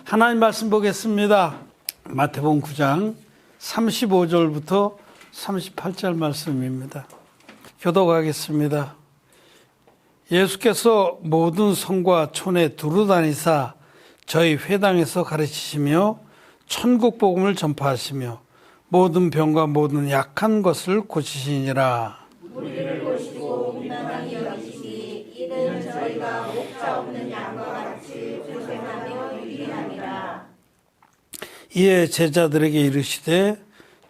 하나님 말씀 보겠습니다. 마태복음 9장 35절부터 38절 말씀입니다. 교독하겠습니다. 예수께서 모든 성과 촌에 두루 다니사 저희 회당에서 가르치시며 천국 복음을 전파하시며 모든 병과 모든 약한 것을 고치시니라. 우리를 보시고 민망하게 여기시니 이는 저희가 목자 없는 양과 같이 불행하며 유리함이라. 이에 제자들에게 이르시되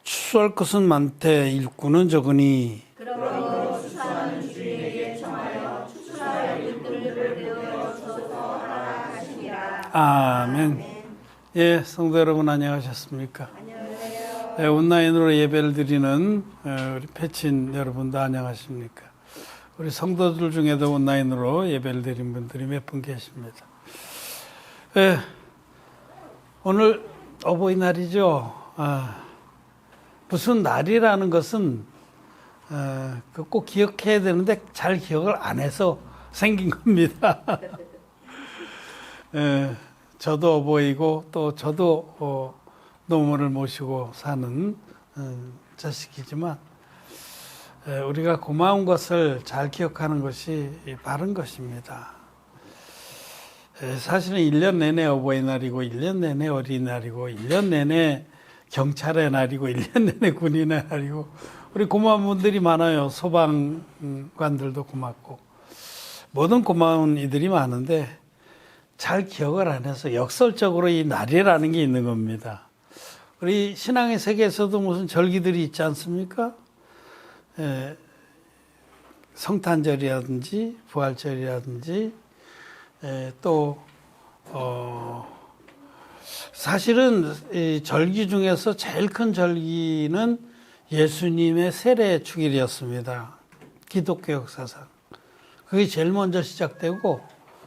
추수할 것은 많되 일꾼은 적으니 그러므로 추수하는 주인에게 청하여 추수할 일꾼들을 내어 주소서 하라 하시니라. 아멘. 예, 성도 여러분 안녕하셨습니까? 안녕하세요. 네, 온라인으로 예배를 드리는 우리 패친 여러분도 안녕하십니까? 우리 성도들 중에도 온라인으로 예배를 드린 분들이 몇 분 계십니다. 예, 오늘 어버이날이죠. 무슨 날이라는 것은 꼭 기억해야 되는데 잘 기억을 안 해서 생긴 겁니다. 저도 어버이고 또 저도 노모를 모시고 사는 자식이지만 우리가 고마운 것을 잘 기억하는 것이 바른 것입니다. 사실은 1년 내내 어버이날이고 1년 내내 어린이날이고 1년 내내 경찰의 날이고 1년 내내 군인의 날이고 우리 고마운 분들이 많아요. 소방관들도 고맙고 모든 고마운 이들이 많은데 잘 기억을 안 해서 역설적으로 이 날이라는 게 있는 겁니다. 우리 신앙의 세계에서도 무슨 절기들이 있지 않습니까? 성탄절이라든지 부활절이라든지 또 사실은 이 절기 중에서 제일 큰 절기는 예수님의 세례 축일이었습니다. 기독교 역사상 그게 제일 먼저 시작되고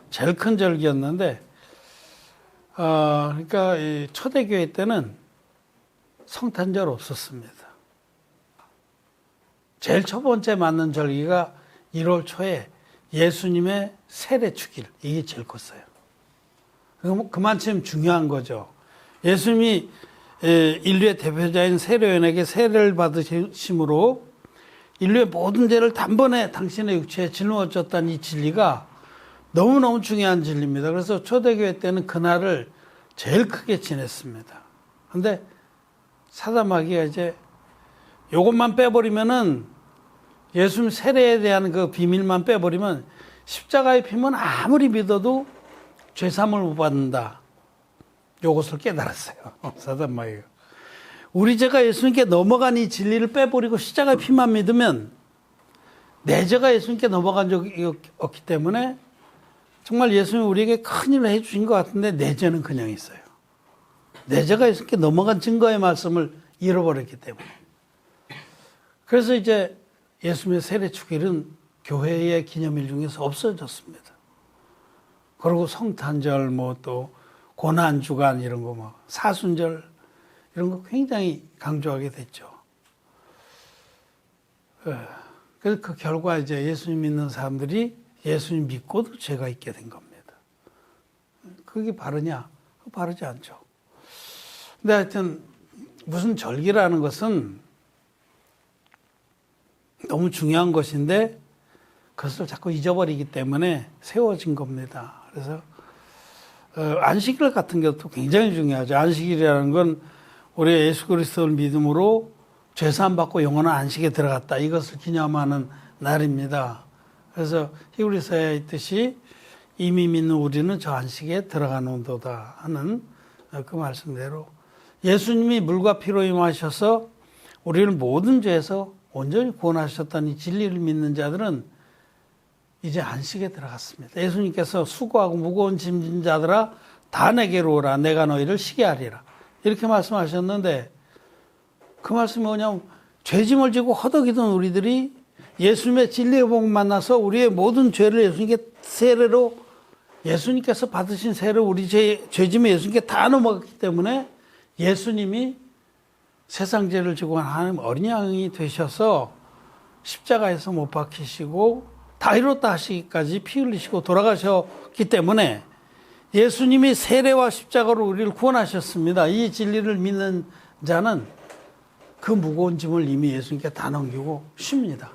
제일 큰 절기였는데 그러니까 이 초대교회 때는 성탄절 없었습니다. 제일 첫 번째 맞는 절기가 1월 초에 예수님의 세례 축일, 이게 제일 컸어요. 그만큼 중요한 거죠. 예수님이 인류의 대표자인 세례요한에게 세례를 받으심으로 인류의 모든 죄를 단번에 당신의 육체에 짊어졌다는 이 진리가 너무너무 중요한 진리입니다. 그래서 초대교회 때는 그날을 제일 크게 지냈습니다. 그런데 사담하기가 이제 요것만 빼버리면은 예수님 세례에 대한 그 비밀만 빼버리면 십자가의 피면 아무리 믿어도 죄사함을 못 받는다. 요것을 깨달았어요. 사담마귀가. 우리 죄가 예수님께 넘어간 이 진리를 빼버리고 십자가의 피만 믿으면 내 죄가 예수님께 넘어간 적이 없기 때문에 정말 예수님이 우리에게 큰 일을 해주신 것 같은데 내 죄는 그냥 있어요. 내 죄가 예수님께 넘어간 증거의 말씀을 잃어버렸기 때문에. 그래서 이제 예수님의 세례 축일은 교회의 기념일 중에서 없어졌습니다. 그리고 성탄절 뭐 또 고난주간 이런 거 뭐 사순절 이런 거 굉장히 강조하게 됐죠. 그래서 그 결과 이제 예수님 믿는 사람들이 예수님 믿고도 죄가 있게 된 겁니다. 그게 바르냐? 바르지 않죠. 근데 하여튼 무슨 절기라는 것은 너무 중요한 것인데 그것을 자꾸 잊어버리기 때문에 세워진 겁니다. 그래서 안식일 같은 것도 굉장히 중요하죠. 안식일이라는 건 우리 예수 그리스도를 믿음으로 죄사함 받고 영원한 안식에 들어갔다. 이것을 기념하는 날입니다. 그래서 히브리서에 있듯이 이미 믿는 우리는 저 안식에 들어가는도다 하는 그 말씀대로 예수님이 물과 피로 임하셔서 우리를 모든 죄에서 온전히 구원하셨다는 이 진리를 믿는 자들은 이제 안식에 들어갔습니다. 예수님께서 수고하고 무거운 짐진 자들아 다 내게로 오라 내가 너희를 쉬게 하리라 이렇게 말씀하셨는데 그 말씀이 뭐냐면 죄짐을 지고 허덕이던 우리들이 예수님의 진리의 복음 만나서 우리의 모든 죄를 예수님께 세례로 예수님께서 받으신 세례로 우리 죄짐을 예수님께 다 넘어갔기 때문에 예수님이 세상 죄를 지고 하나님 어린 양이 되셔서 십자가에서 못 박히시고 다 이뤘다 하시기까지 피 흘리시고 돌아가셨기 때문에 예수님이 세례와 십자가로 우리를 구원하셨습니다. 이 진리를 믿는 자는 그 무거운 짐을 이미 예수님께 다 넘기고 쉽니다.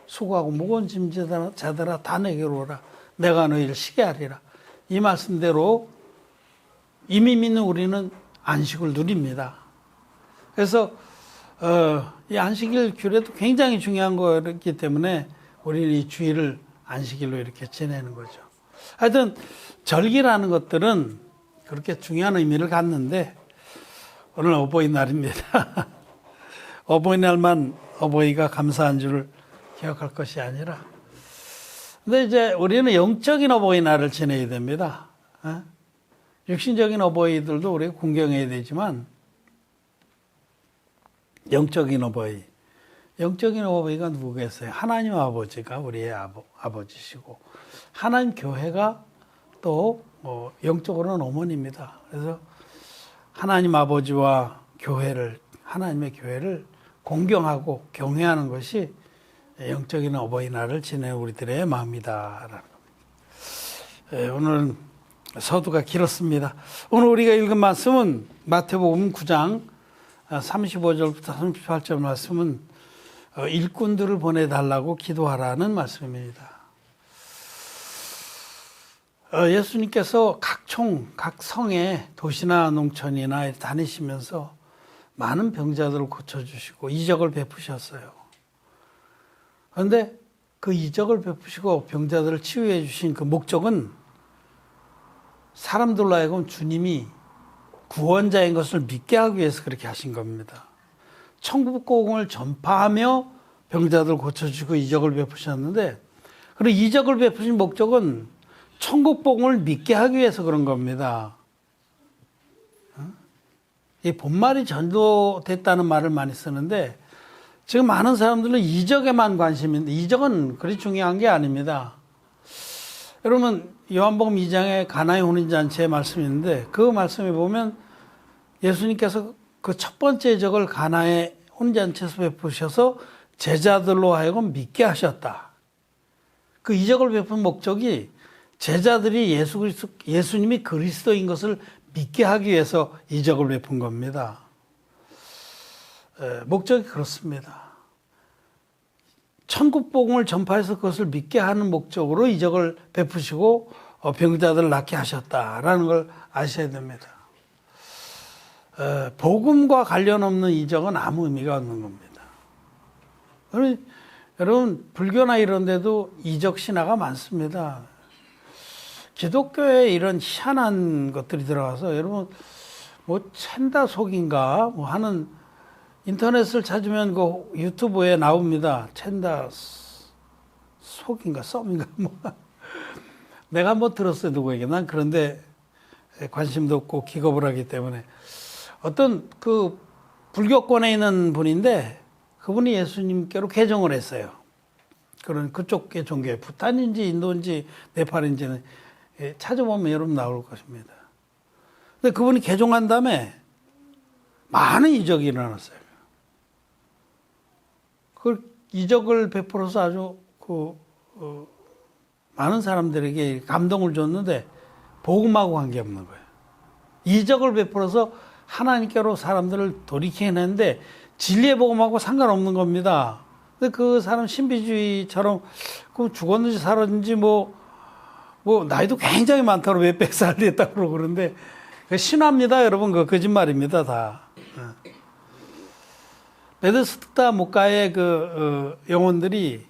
수고하고 무거운 짐자들아 다 내게로 오라. 내가 너희를 쉬게 하리라. 이 말씀대로 이미 믿는 우리는 안식을 누립니다. 그래서 이 안식일 규례도 굉장히 중요한 거기 때문에 우리는 이 주일을 안식일로 이렇게 지내는 거죠. 하여튼 절기라는 것들은 그렇게 중요한 의미를 갖는데 오늘 어버이날입니다. 어버이날만 어버이가 감사한 줄을 기억할 것이 아니라 근데 이제 우리는 영적인 어버이날을 지내야 됩니다. 육신적인 어버이들도 우리가 공경해야 되지만 영적인 어버이가 누구겠어요? 하나님 아버지가 우리의 아버지시고 하나님 교회가 또 영적으로는 어머니입니다. 그래서 하나님 아버지와 하나님의 교회를 공경하고 경외하는 것이 영적인 어버이날을 지내는 우리들의 마음이다라는 겁니다. 오늘은 서두가 길었습니다. 오늘 우리가 읽은 말씀은 마태복음 9장 35절부터 38절 말씀은 일꾼들을 보내달라고 기도하라는 말씀입니다. 예수님께서 각 성에 도시나 농촌이나 다니시면서 많은 병자들을 고쳐주시고 이적을 베푸셨어요. 그런데 그 이적을 베푸시고 병자들을 치유해 주신 그 목적은 사람들로 하여금 주님이 구원자인 것을 믿게 하기 위해서 그렇게 하신 겁니다. 천국복음을 전파하며 병자들 고쳐주고 이적을 베푸셨는데 그리고 이적을 베푸신 목적은 천국복음을 믿게 하기 위해서 그런 겁니다. 이 본말이 전도됐다는 말을 많이 쓰는데 지금 많은 사람들은 이적에만 관심인데 이적은 그리 중요한 게 아닙니다. 여러분 요한복음 2장에 가나의 혼인잔치의 말씀이 있는데 그 말씀에 보면 예수님께서 그 첫 번째 이적을 가나의 혼인잔치에서 베푸셔서 제자들로 하여금 믿게 하셨다. 그 이적을 베푼 목적이 제자들이 예수님이 그리스도인 것을 믿게 하기 위해서 이적을 베푼 겁니다. 목적이 그렇습니다. 천국 복음을 전파해서 그것을 믿게 하는 목적으로 이적을 베푸시고 병자들을 낫게 하셨다라는 걸 아셔야 됩니다. 복음과 관련 없는 이적은 아무 의미가 없는 겁니다. 여러분 불교나 이런 데도 이적 신화가 많습니다. 기독교에 이런 희한한 것들이 들어가서 여러분 뭐 챈다 속인가 뭐 하는 인터넷을 찾으면 그 유튜브에 나옵니다. 챈다 속인가 썸인가 뭐 내가 뭐 들었어요 누구에게. 난 그런데 관심도 없고 기겁을 하기 때문에 어떤 그 불교권에 있는 분인데 그분이 예수님께로 개종을 했어요. 그런 그쪽의 종교에 부탄인지 인도인지 네팔인지는 찾아보면 여러분 나올 것입니다. 근데 그분이 개종한 다음에 많은 이적이 일어났어요. 그 이적을 베풀어서 아주 많은 사람들에게 감동을 줬는데 복음하고 관계없는 거예요. 이적을 베풀어서 하나님께로 사람들을 돌이키게 했는데 진리의 복음하고 상관없는 겁니다. 근데 그 사람 신비주의처럼 그 죽었는지 살았는지 뭐 나이도 굉장히 많다고 몇백 살 됐다고 그러고 그러는데 신화입니다 여러분. 그 거짓말입니다 다. 베데스다 목가의 그 영혼들이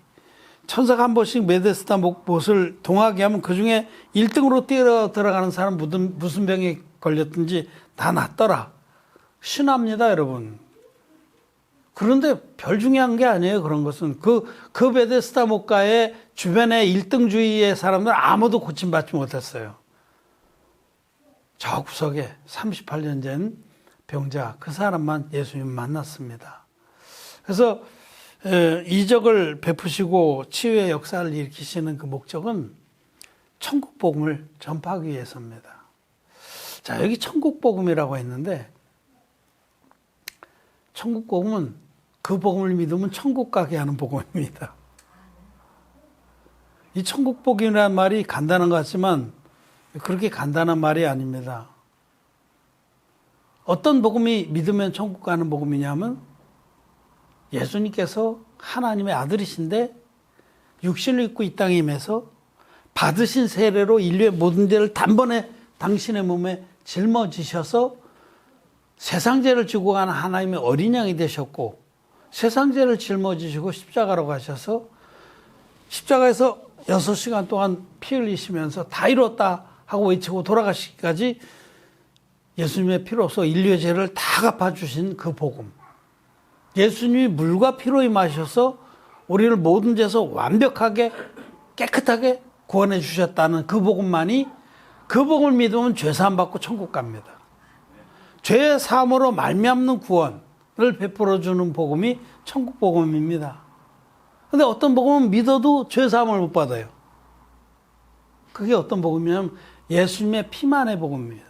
천사가 한 번씩 베데스다 못을 동하게 하면 그 중에 1등으로 뛰어 들어가는 사람 무슨 병에 걸렸든지 다 낫더라. 신화입니다 여러분. 그런데 별 중요한 게 아니에요. 그런 것은 그 베데스다 목가의 주변에 1등주의의 사람들 아무도 고침받지 못했어요. 저 구석에 38년 전 병자 그 사람만 예수님 만났습니다. 그래서 이적을 베푸시고 치유의 역사를 일으키시는 그 목적은 천국 복음을 전파하기 위해서입니다. 자, 여기 천국 복음이라고 했는데 천국 복음은 그 복음을 믿으면 천국 가게 하는 복음입니다. 이 천국 복음이라는 말이 간단한 것 같지만 그렇게 간단한 말이 아닙니다. 어떤 복음이 믿으면 천국 가는 복음이냐면 예수님께서 하나님의 아들이신데 육신을 입고 이 땅에 임해서 받으신 세례로 인류의 모든 죄를 단번에 당신의 몸에 짊어지셔서 세상 죄를 지고 가는 하나님의 어린 양이 되셨고 세상 죄를 짊어지시고 십자가로 가셔서 십자가에서 6시간 동안 피 흘리시면서 다 이뤘다 하고 외치고 돌아가시기까지 예수님의 피로서 인류의 죄를 다 갚아주신 그 복음. 예수님이 물과 피로 임하셔서 우리를 모든 죄에서 완벽하게 깨끗하게 구원해 주셨다는 그 복음만이, 그 복음을 믿으면 죄 사함 받고 천국 갑니다. 죄 사함으로 말미암는 구원을 베풀어 주는 복음이 천국 복음입니다. 근데 어떤 복음은 믿어도 죄 사함을 못 받아요. 그게 어떤 복음이냐면 예수님의 피만의 복음입니다.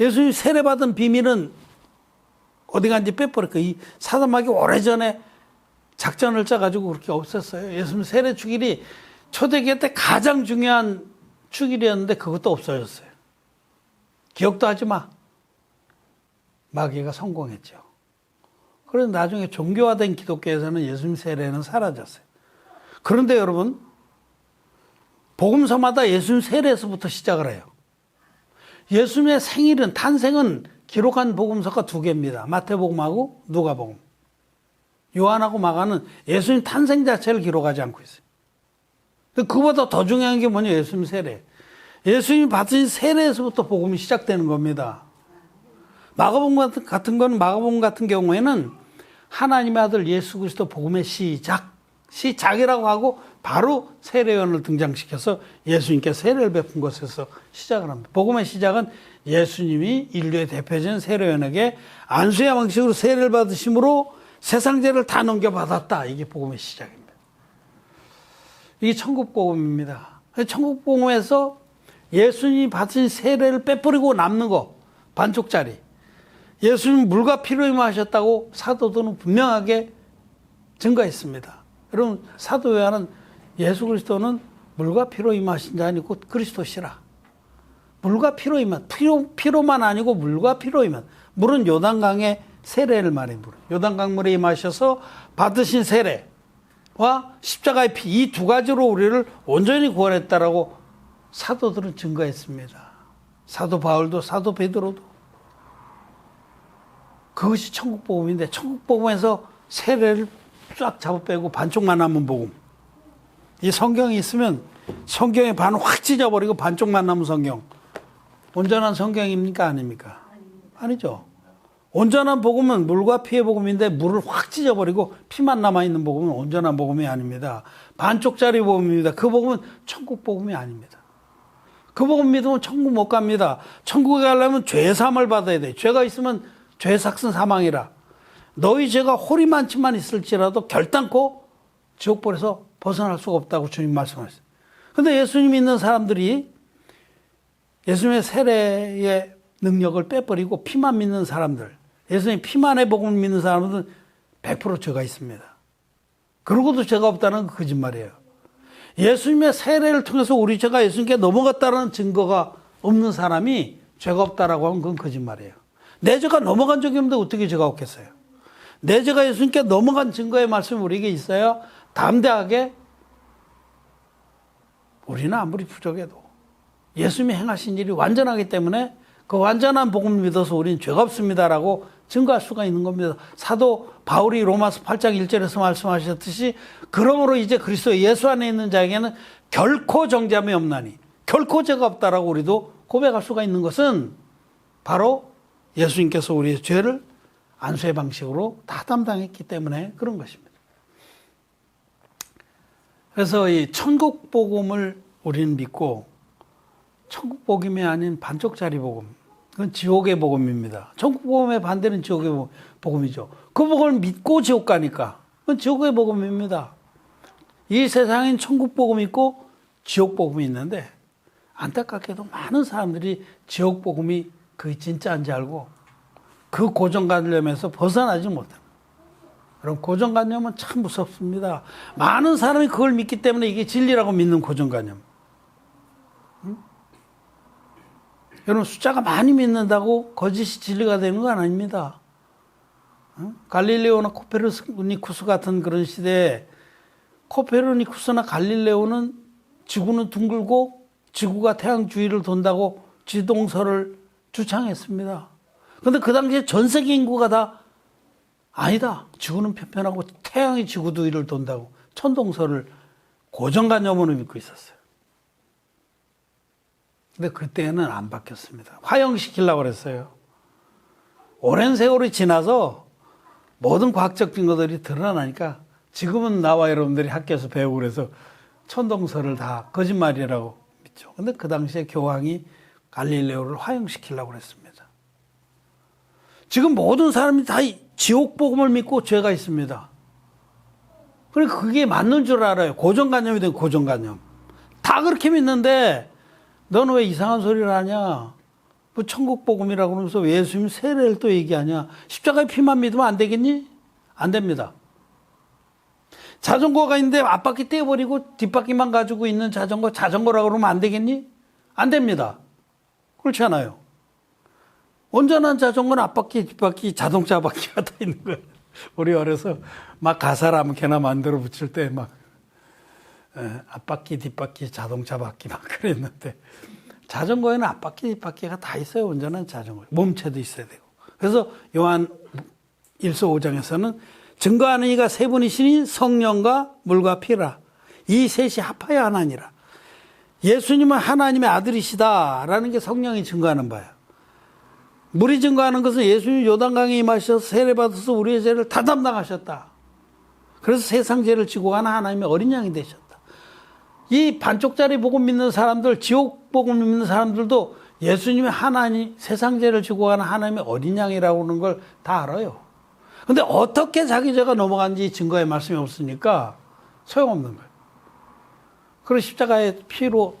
예수님이 세례받은 비밀은 어디 간지 빼버렸고, 이 사단마귀 오래전에 작전을 짜가지고 그렇게 없었어요. 예수님 세례 축일이 초대교회 때 가장 중요한 축일이었는데 그것도 없어졌어요. 기억도 하지 마. 마귀가 성공했죠. 그래서 나중에 종교화된 기독교에서는 예수님 세례는 사라졌어요. 그런데 여러분, 복음서마다 예수님 세례에서부터 시작을 해요. 예수님의 생일은, 탄생은 기록한 복음서가 2개입니다. 마태복음하고 누가복음. 요한하고 마가는 예수님 탄생 자체를 기록하지 않고 있어요. 그보다 더 중요한 게 뭐냐? 예수님 세례. 예수님이 받으신 세례에서부터 복음이 시작되는 겁니다. 마가복음 같은 건, 마가복음 같은 경우에는 하나님의 아들 예수 그리스도 복음의 시작이라고 하고 바로 세례요한을 등장시켜서 예수님께 세례를 베푼 것에서 시작을 합니다. 복음의 시작은 예수님이 인류의 대표적인 세례요한에게 안수의 방식으로 세례를 받으심으로 세상 죄를 다 넘겨받았다. 이게 복음의 시작입니다. 이게 천국 복음입니다. 천국 복음에서 예수님이 받으신 세례를 빼버리고 남는 거, 반쪽짜리. 예수님 물과 피로 임하셨다고 사도들은 분명하게 증거했습니다. 여러분, 사도 요한은 예수 그리스도는 물과 피로 임하신 자 아니고 그리스도시라. 물과 피로 임한, 피로만 아니고 물과 피로 임한. 물은 요단강의 세례를 말해요. 요단강물에 임하셔서 받으신 세례와 십자가의 피, 이 2가지로 우리를 온전히 구원했다라고 사도들은 증거했습니다. 사도 바울도 사도 베드로도. 그것이 천국 복음인데, 천국 복음에서 세례를 쫙 잡아 빼고 반쪽만 남은 복음. 이 성경이 있으면 성경의 반을 확 찢어버리고 반쪽만 남은 성경. 온전한 성경입니까? 아닙니까? 아니죠. 온전한 복음은 물과 피의 복음인데 물을 확 찢어버리고 피만 남아있는 복음은 온전한 복음이 아닙니다. 반쪽짜리 복음입니다. 그 복음은 천국 복음이 아닙니다. 그 복음 믿으면 천국 못 갑니다. 천국에 가려면 죄사함을 받아야 돼요. 죄가 있으면 죄 삭슨 사망이라. 너희 죄가 호리만치만 있을지라도 결단코 지옥불에서 벗어날 수가 없다고 주님 말씀하셨어요. 그런데 예수님 믿는 사람들이 예수님의 세례의 능력을 빼버리고 피만 믿는 사람들, 예수님 피만의 복음을 믿는 사람들은 100% 죄가 있습니다. 그러고도 죄가 없다는 건 거짓말이에요. 예수님의 세례를 통해서 우리 죄가 예수님께 넘어갔다는 증거가 없는 사람이 죄가 없다라고 하면 그건 거짓말이에요. 내 죄가 넘어간 적이 없는데 어떻게 죄가 없겠어요? 내 죄가 예수님께 넘어간 증거의 말씀이 우리에게 있어야 담대하게, 우리는 아무리 부족해도 예수님이 행하신 일이 완전하기 때문에 그 완전한 복음을 믿어서 우리는 죄가 없습니다라고 증거할 수가 있는 겁니다. 사도 바울이 로마서 8장 1절에서 말씀하셨듯이 그러므로 이제 그리스도 예수 안에 있는 자에게는 결코 정죄함이 없나니, 결코 죄가 없다라고 우리도 고백할 수가 있는 것은 바로 예수님께서 우리의 죄를 안수의 방식으로 다 담당했기 때문에 그런 것입니다. 그래서 이 천국 복음을 우리는 믿고, 천국 복음이 아닌 반쪽짜리 복음, 그건 지옥의 복음입니다. 천국 복음의 반대는 지옥의 복음이죠. 그 복음을 믿고 지옥 가니까 그건 지옥의 복음입니다. 이 세상엔 천국 복음이 있고 지옥 복음이 있는데, 안타깝게도 많은 사람들이 지옥 복음이 그게 진짜인지 알고 그 고정관념에서 벗어나지 못합니다. 그럼 고정관념은 참 무섭습니다. 많은 사람이 그걸 믿기 때문에 이게 진리라고 믿는 고정관념. 여러분 숫자가 많이 믿는다고 거짓이 진리가 되는 건 아닙니다. 갈릴레오나 코페르니쿠스 같은 그런 시대에 코페르니쿠스나 갈릴레오는 지구는 둥글고 지구가 태양 주위를 돈다고 지동설을 주창했습니다. 그런데 그 당시에 전 세계 인구가 다 아니다. 지구는 편편하고 태양이 지구 주위를 돈다고 천동설을 고정관념으로 믿고 있었어요. 근데 그때는 안 바뀌었습니다. 화형시키려고 그랬어요. 오랜 세월이 지나서 모든 과학적 증거들이 드러나니까 지금은 나와 여러분들이 학교에서 배우고 그래서 천동설을 다 거짓말이라고 믿죠. 근데 그 당시에 교황이 갈릴레오를 화형시키려고 그랬습니다. 지금 모든 사람이 다 지옥 복음을 믿고 죄가 있습니다. 그러니까 그게 맞는 줄 알아요. 고정관념이 된 고정관념. 다 그렇게 믿는데 너는 왜 이상한 소리를 하냐? 뭐 천국 복음이라고 그러면서 왜 예수님 세례를 또 얘기하냐? 십자가의 피만 믿으면 안 되겠니? 안 됩니다. 자전거가 있는데 앞바퀴 떼어버리고 뒷바퀴만 가지고 있는 자전거라고 그러면 안 되겠니? 안 됩니다. 그렇지 않아요. 온전한 자전거는 앞바퀴, 뒷바퀴, 자동차 바퀴가 다 있는 거예요. 우리 어려서 막 가사를 아무렇게나 만들어 붙일 때 막 앞바퀴, 뒷바퀴, 자동차 바퀴 막 그랬는데 자전거에는 앞바퀴, 뒷바퀴가 다 있어요. 온전한 자전거. 몸체도 있어야 되고. 그래서 요한 1서 5장에서는 증거하는 이가 세 분이시니 성령과 물과 피라. 이 셋이 합하여 하나니라. 예수님은 하나님의 아들이시다라는 게 성령이 증거하는 바예요. 물이 증거하는 것은 예수님 요단강에 임하셔서 세례받아서 우리의 죄를 다 담당하셨다. 그래서 세상 죄를 지고 가는 하나님의 어린 양이 되셨다. 이 반쪽짜리 복음 믿는 사람들, 지옥 복음 믿는 사람들도 예수님이 하나님, 세상 죄를 지고 가는 하나님의 어린 양이라고 하는 걸 다 알아요. 근데 어떻게 자기 죄가 넘어간지 증거의 말씀이 없으니까 소용없는 거예요. 그리고 십자가의 피로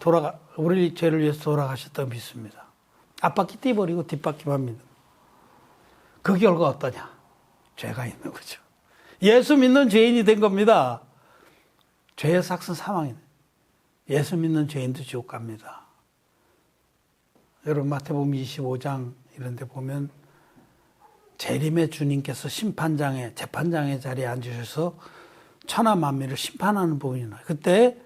우리 죄를 위해서 돌아가셨다고 믿습니다. 앞바퀴 떼버리고 뒷바퀴만 믿는. 그 결과 어떠냐? 죄가 있는 거죠. 예수 믿는 죄인이 된 겁니다. 죄의 삭은 사망이네. 예수 믿는 죄인도 지옥 갑니다. 여러분 마태복음 25장 이런 데 보면 재림의 주님께서 심판장에 재판장의 자리에 앉으셔서 천하 만민을 심판하는 부분이 나요. 그때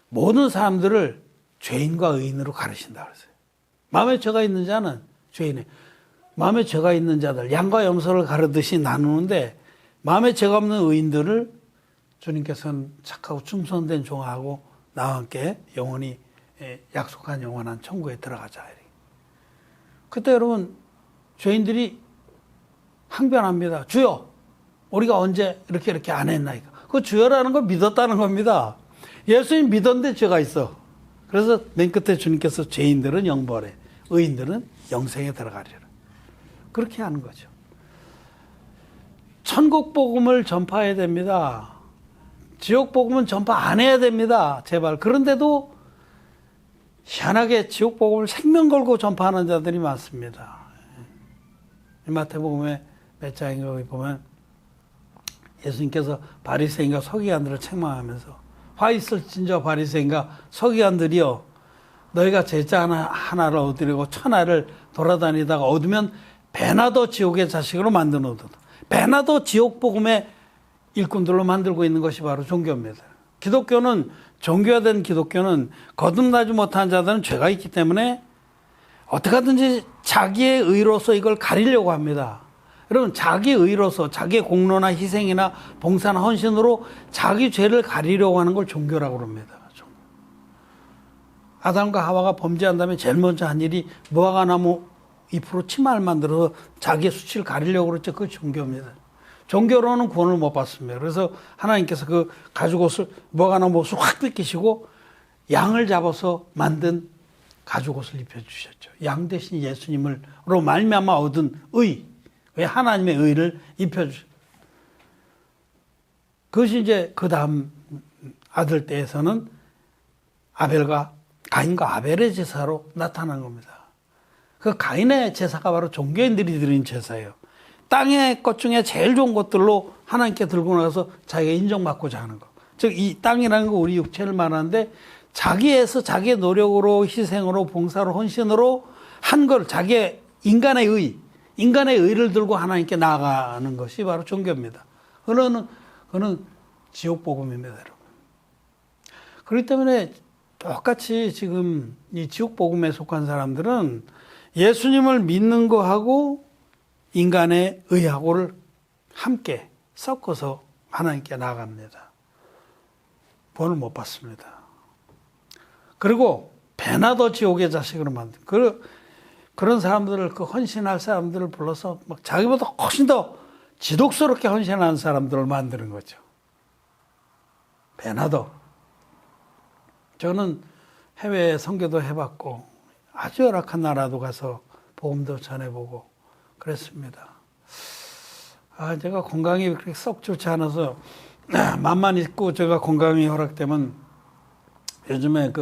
모든 사람들을 죄인과 의인으로 가르친다 그랬어요. 마음에 죄가 있는 자는 죄인이에요. 마음에 죄가 있는 자들 양과 염소를 가르듯이 나누는데 마음에 죄가 없는 의인들을 주님께서는 착하고 충성된 종하고 나와 함께 영원히 약속한 영원한 천국에 들어가자. 그때 여러분 죄인들이 항변합니다. 주여 우리가 언제 이렇게 안 했나이까. 그 주여라는 걸 믿었다는 겁니다. 예수님 믿었는데 죄가 있어. 그래서 맨 끝에 주님께서 죄인들은 영벌에 의인들은 영생에 들어가리라. 그렇게 하는 거죠. 천국 복음을 전파해야 됩니다. 지옥 복음은 전파 안 해야 됩니다. 제발. 그런데도 희한하게 지옥 복음을 생명 걸고 전파하는 자들이 많습니다. 마태복음에 몇 장에 보면 예수님께서 바리새인과 서기관들을 책망하면서 화 있을진저 바리새인과 서기관들이여 너희가 제자 하나를 얻으려고 천하를 돌아다니다가 얻으면 배나 더 지옥의 자식으로 만드노도다. 배나 더 지옥 복음의 일꾼들로 만들고 있는 것이 바로 종교입니다. 기독교는 종교화된 기독교는 거듭나지 못한 자들은 죄가 있기 때문에 어떻게 하든지 자기의 의로서 이걸 가리려고 합니다. 여러분 자기 의로서 자기의 공로나 희생이나 봉사나 헌신으로 자기 죄를 가리려고 하는 걸 종교라고 합니다. 아담과 하와가 범죄한 다음에 제일 먼저 한 일이 무화과나무 잎으로 치마를 만들어서 자기의 수치를 가리려고 그랬죠. 그게 종교입니다. 종교로는 구원을 못 받습니다. 그래서 하나님께서 그 가죽옷을 무화과나무 옷을 확 벗기시고 양을 잡아서 만든 가죽옷을 입혀주셨죠. 양 대신 예수님으로 말미암아 얻은 하나님의 의를 입혀주셨죠. 그것이 이제 그 다음 아들 때에서는 가인과 아벨의 제사로 나타난 겁니다. 그 가인의 제사가 바로 종교인들이 드린 제사예요. 땅의 것 중에 제일 좋은 것들로 하나님께 들고 나가서 자기가 인정받고자 하는 것. 즉 이 땅이라는 거 우리 육체를 말하는데 자기의 노력으로 희생으로 봉사로 헌신으로 한 걸 자기의 인간의 의를 들고 하나님께 나아가는 것이 바로 종교입니다. 그거는 지옥 복음입니다, 여러분. 그렇기 때문에 똑같이 지금 이 지옥 복음에 속한 사람들은 예수님을 믿는 거하고 인간의 의하고를 함께 섞어서 하나님께 나아갑니다. 본을 못 받습니다. 그리고 배나 더 지옥의 자식으로 만든 그런 사람들을, 그 헌신할 사람들을 불러서 막 자기보다 훨씬 더 지독스럽게 헌신하는 사람들을 만드는 거죠. 배나 더. 저는 해외 선교도 해봤고 아주 열악한 나라도 가서 복음도 전해보고 그랬습니다. 제가 건강이 그렇게 썩 좋지 않아서 맘만 있고 제가 건강이 허락되면 요즘에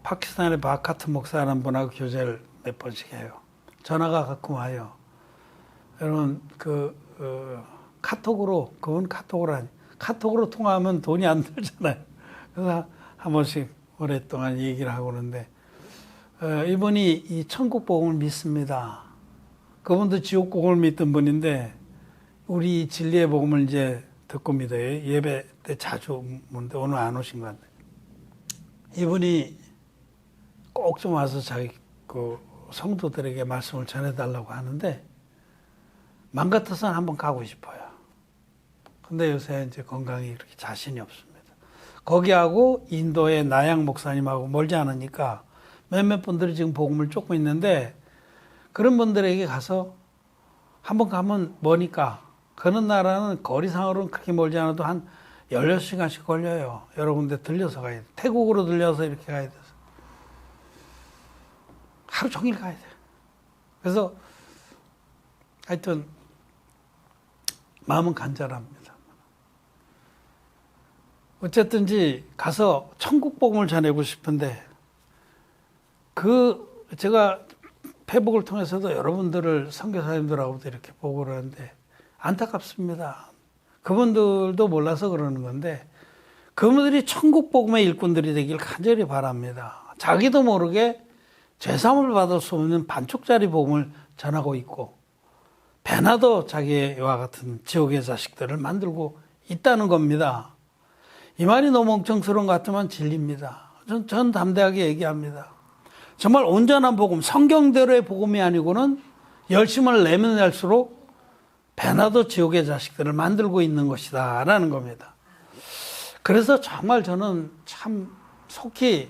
파키스탄의 바카트 목사라는 분하고 교제를 몇 번씩 해요. 전화가 가끔 와요. 여러분 카톡으로, 그건 카톡으로 통화하면 돈이 안 들잖아요. 그래서 한 번씩 오랫동안 얘기를 하고 그러는데 이분이 이 천국 복음을 믿습니다. 그분도 지옥 복음을 믿던 분인데 우리 진리의 복음을 이제 듣고 믿어요. 예배 때 자주 오는데 오늘 안 오신 것 같아요. 이분이 꼭 좀 와서 자기 성도들에게 말씀을 전해달라고 하는데 맘 같아서는 한번 가고 싶어요. 근데 요새 이제 건강이 그렇게 자신이 없습니다. 거기하고 인도의 나양 목사님하고 멀지 않으니까 몇몇 분들이 지금 복음을 쫓고 있는데 그런 분들에게 가서 한번 가면 머니까 그런 나라는 거리상으로는 그렇게 멀지 않아도 한 16시간씩 걸려요. 여러 군데 들려서 가야 돼. 태국으로 들려서 이렇게 가야 돼서. 하루 종일 가야 돼. 그래서 하여튼 마음은 간절합니다. 어쨌든지 가서 천국 복음을 전하고 싶은데 제가 페북을 통해서도 여러분들을 선교사님들하고도 이렇게 보고를 하는데 안타깝습니다. 그분들도 몰라서 그러는 건데 그분들이 천국 복음의 일꾼들이 되길 간절히 바랍니다. 자기도 모르게 죄사함을 받을 수 없는 반쪽짜리 복음을 전하고 있고 배나 더 자기와 같은 지옥의 자식들을 만들고 있다는 겁니다. 이 말이 너무 멍청스러운 것 같으면 진리입니다. 전 담대하게 얘기합니다. 정말 온전한 복음, 성경대로의 복음이 아니고는 열심을 내면 낼수록 배나 더 지옥의 자식들을 만들고 있는 것이다 라는 겁니다. 그래서 정말 저는 참 속히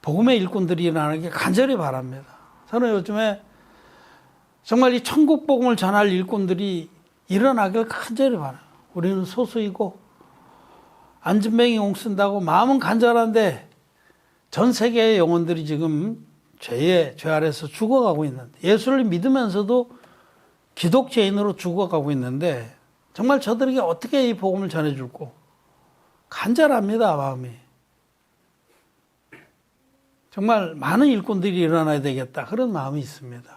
복음의 일꾼들이 일어나는 게 간절히 바랍니다. 저는 요즘에 정말 이 천국 복음을 전할 일꾼들이 일어나길 간절히 바라요. 우리는 소수이고 안진뱅이 용 쓴다고 마음은 간절한데 전 세계의 영혼들이 지금 죄 아래서 죽어가고 있는데 예수를 믿으면서도 기독죄인으로 죽어가고 있는데 정말 저들에게 어떻게 이 복음을 전해줄고 간절합니다. 마음이. 정말 많은 일꾼들이 일어나야 되겠다 그런 마음이 있습니다.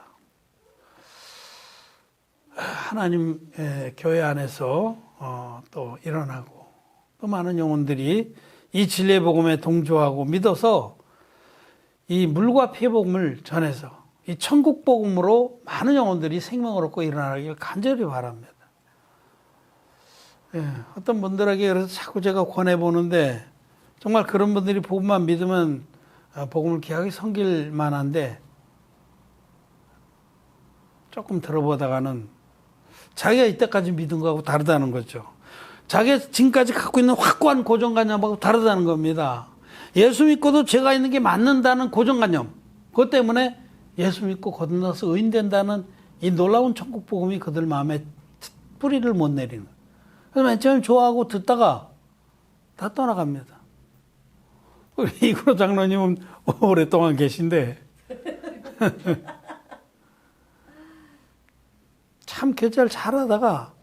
하나님의 교회 안에서 또 일어나고 또 많은 영혼들이 이 진리의 복음에 동조하고 믿어서 이 물과 피의 복음을 전해서 이 천국 복음으로 많은 영혼들이 생명을 얻고 일어나길 간절히 바랍니다. 어떤 분들에게 그래서 자꾸 제가 권해보는데 정말 그런 분들이 복음만 믿으면 복음을 귀하게 섬길 만한데 조금 들어보다가는 자기가 이때까지 믿은 거하고 다르다는 거죠. 자기가 지금까지 갖고 있는 확고한 고정관념하고 다르다는 겁니다. 예수 믿고도 죄가 있는 게 맞는다는 고정관념, 그것 때문에 예수 믿고 거듭나서 의인된다는 이 놀라운 천국 복음이 그들 마음에 뿌리를 못 내리는. 그래서 맨 처음에 좋아하고 듣다가 다 떠나갑니다. 우리 이구로 장로님은 오랫동안 계신데 참 교제를 잘하다가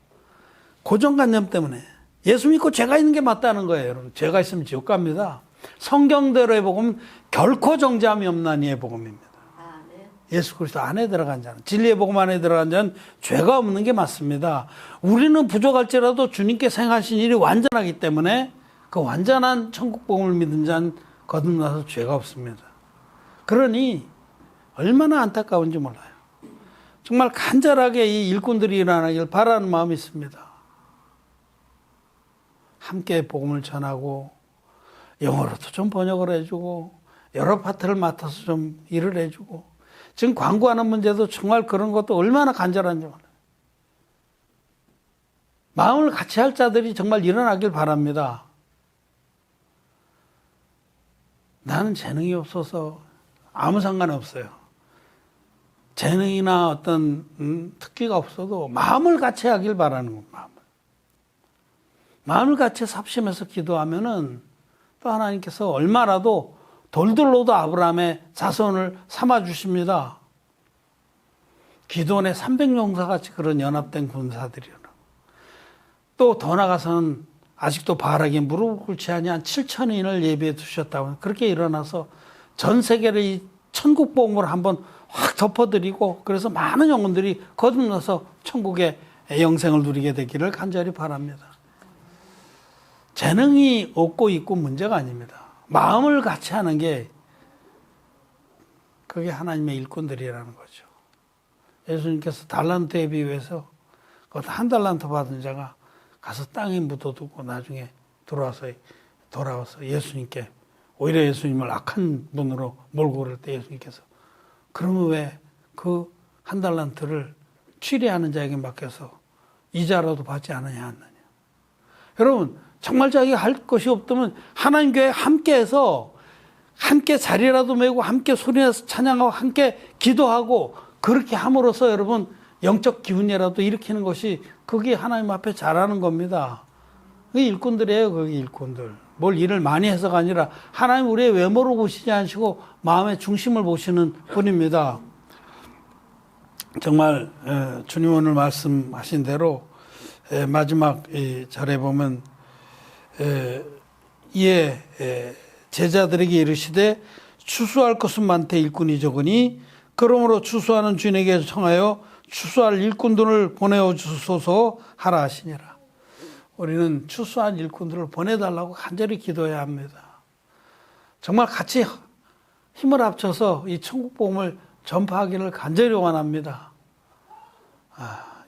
고정관념 때문에 예수 믿고 죄가 있는 게 맞다는 거예요. 여러분, 죄가 있으면 지옥 갑니다. 성경대로의 복음은 결코 정죄함이 없나니의 복음입니다. 예수 그리스도 안에 들어간 자는, 진리의 복음 안에 들어간 자는 죄가 없는 게 맞습니다. 우리는 부족할지라도 주님께서 행하신 일이 완전하기 때문에 그 완전한 천국 복음을 믿은 자는 거듭나서 죄가 없습니다. 그러니 얼마나 안타까운지 몰라요. 정말 간절하게 이 일꾼들이 일어나길 바라는 마음이 있습니다. 함께 복음을 전하고 영어로도 좀 번역을 해주고 여러 파트를 맡아서 좀 일을 해주고 지금 광고하는 문제도 정말 그런 것도 얼마나 간절한지 몰라요. 마음을 같이 할 자들이 정말 일어나길 바랍니다. 나는 재능이 없어서 아무 상관없어요. 재능이나 어떤 특기가 없어도 마음을 같이 하길 바라는 겁니다. 마음을 같이 삽심해서 기도하면은 또 하나님께서 얼마라도 돌들로도 아브라함의 자손을 삼아 주십니다. 기도원의 300용사 같이 그런 연합된 군사들이요. 또 더 나가서는 아직도 바알에게 무릎을 꿇지 아니한 7,000인을 예비해 두셨다고 그렇게 일어나서 전 세계를 이 천국 복음을 한번 확 덮어드리고 그래서 많은 영혼들이 거듭나서 천국의 영생을 누리게 되기를 간절히 바랍니다. 재능이 없고 있고 문제가 아닙니다. 마음을 같이 하는 게 그게 하나님의 일꾼들이라는 거죠. 예수님께서 달란트에 비유해서 그것 한 달란트 받은 자가 가서 땅에 묻어두고 나중에 돌아와서 예수님께 오히려 예수님을 악한 분으로 몰고 그럴 때 예수님께서 그러면 왜 그 한 달란트를 취리하는 자에게 맡겨서 이자라도 받지 않느냐 하느냐. 여러분 정말 자기가 할 것이 없다면 하나님 교회 함께해서 함께 자리라도 메고 함께 소리내서 찬양하고 함께 기도하고 그렇게 함으로써 여러분 영적 기운이라도 일으키는 것이 그게 하나님 앞에 잘하는 겁니다. 그게 일꾼들이에요. 그게 일꾼들. 뭘 일을 많이 해서가 아니라 하나님 우리의 외모를 보시지 않으시고 마음의 중심을 보시는 분입니다. 정말 주님 오늘 말씀하신 대로 마지막 절에 보면 이에 제자들에게 이르시되 추수할 것은 많되 일꾼이 적으니 그러므로 추수하는 주인에게 청하여 추수할 일꾼들을 보내어 주소서 하라 하시니라. 우리는 추수한 일꾼들을 보내달라고 간절히 기도해야 합니다. 정말 같이 힘을 합쳐서 이 천국 복음을 전파하기를 간절히 원합니다.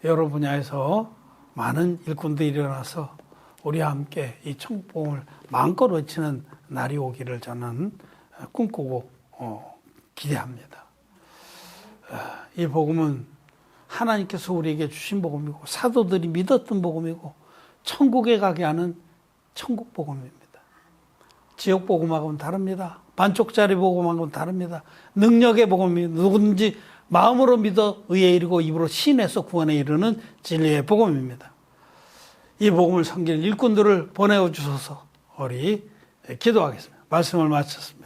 여러 분야에서 많은 일꾼들이 일어나서 우리와 함께 이 천국 복음을 마음껏 외치는 날이 오기를 저는 꿈꾸고 기대합니다. 이 복음은 하나님께서 우리에게 주신 복음이고 사도들이 믿었던 복음이고 천국에 가게 하는 천국 복음입니다. 지역 복음하고는 다릅니다. 반쪽짜리 복음하고는 다릅니다. 능력의 복음이 누구든지 마음으로 믿어 의에 이르고 입으로 신해서 구원에 이르는 진리의 복음입니다. 이 복음을 섬기는 일꾼들을 보내어 주셔서 우리 기도하겠습니다. 말씀을 마쳤습니다.